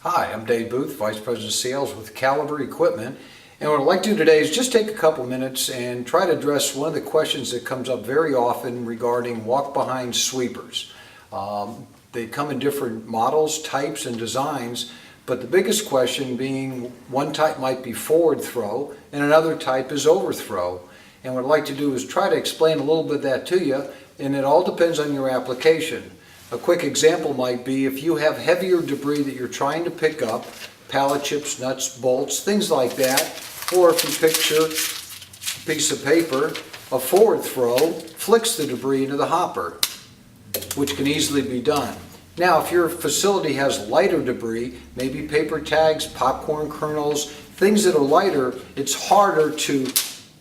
Hi, I'm Dave Booth, Vice President of Sales with Caliber Equipment. And what I'd like to do today is just take a couple minutes and try to address one of the questions that comes up very often regarding walk-behind sweepers. They come in different models, types, and designs, but the biggest question being one type might be forward throw and another type is overthrow. And what I'd like to do is try to explain a little bit of that to you, and it all depends on your application. A quick example might be if you have heavier debris that you're trying to pick up, pallet chips, nuts, bolts, things like that, or if you picture a piece of paper, a forward throw flicks the debris into the hopper, which can easily be done. Now, if your facility has lighter debris, maybe paper tags, popcorn kernels, things that are lighter, it's harder to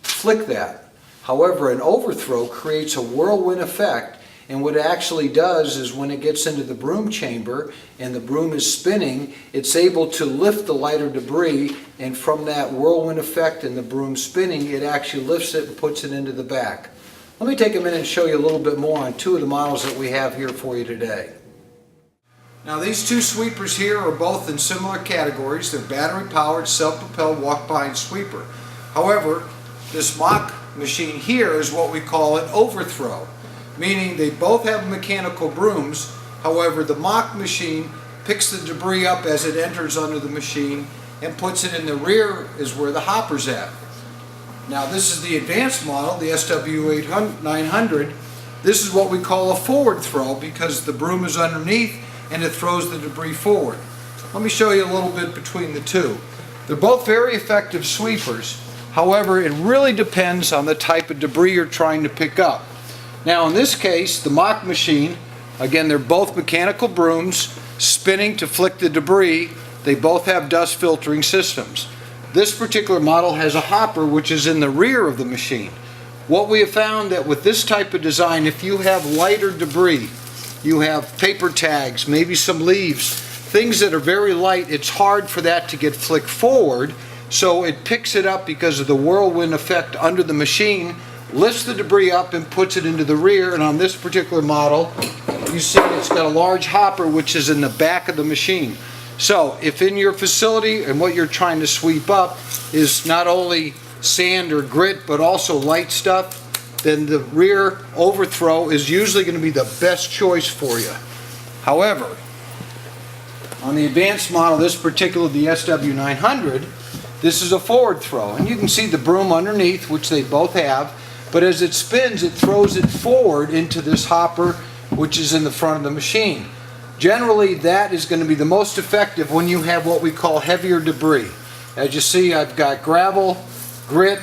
flick that. However, an overthrow creates a whirlwind effect, and what it actually does is when it gets into the broom chamber and the broom is spinning, it's able to lift the lighter debris, and from that whirlwind effect and the broom spinning, it actually lifts it and puts it into the back. Let me take a minute and show you a little bit more on two of the models that we have here for you today. Now, these two sweepers here are both in similar categories. They're battery-powered, self-propelled walk-behind sweeper. However, this Mach machine here is what we call an overthrow, meaning they both have mechanical brooms. However, the Mach machine picks the debris up as it enters under the machine and puts it in the rear is where the hopper's at. Now, this is the advanced model, the SW900. This is what we call a forward throw because the broom is underneath and it throws the debris forward. Let me show you a little bit between the two. They're both very effective sweepers. However, it really depends on the type of debris you're trying to pick up. Now, in this case, the Mach machine, again, they're both mechanical brooms spinning to flick the debris. They both have dust filtering systems. This particular model has a hopper which is in the rear of the machine. What we have found that with this type of design, if you have lighter debris, you have paper tags, maybe some leaves, things that are very light, it's hard for that to get flicked forward, so it picks it up because of the whirlwind effect under the machine, lifts the debris up and puts it into the rear. And on this particular model, you see it's got a large hopper which is in the back of the machine. So if in your facility and what you're trying to sweep up is not only sand or grit but also light stuff, then the rear overthrow is usually going to be the best choice for you. However, on the advanced model, this particular, the SW900, this is a forward throw, and you can see the broom underneath, which they both have, but as it spins, it throws it forward into this hopper, which is in the front of the machine. Generally, that is going to be the most effective when you have what we call heavier debris. As you see, I've got gravel, grit,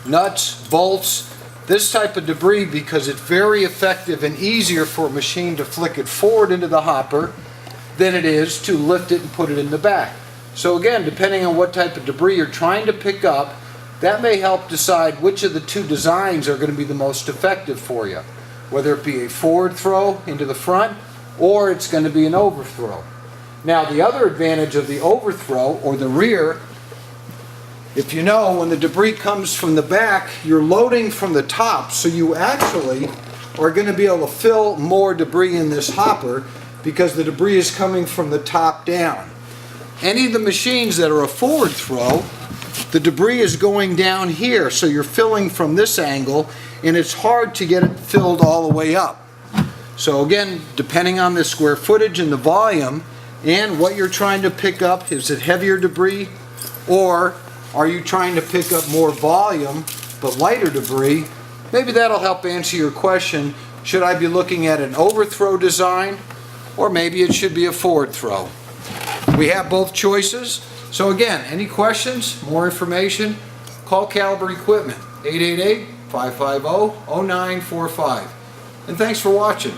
nuts, bolts, this type of debris, because it's very effective and easier for a machine to flick it forward into the hopper than it is to lift it and put it in the back. So again, depending on what type of debris you're trying to pick up, that may help decide which of the two designs are going to be the most effective for you, whether it be a forward throw into the front or it's going to be an overthrow. Now, the other advantage of the overthrow or the rear, if you know, when the debris comes from the back, you're loading from the top, so you actually are going to be able to fill more debris in this hopper because the debris is coming from the top down. Any of the machines that are a forward throw, the debris is going down here, so you're filling from this angle, and it's hard to get it filled all the way up. So again, depending on the square footage and the volume and what you're trying to pick up, is it heavier debris or are you trying to pick up more volume but lighter debris? Maybe that'll help answer your question. Should I be looking at an overthrow design, or maybe it should be a forward throw? We have both choices. So again, any questions, more information, call Caliber Equipment, 888-550-0945. And thanks for watching.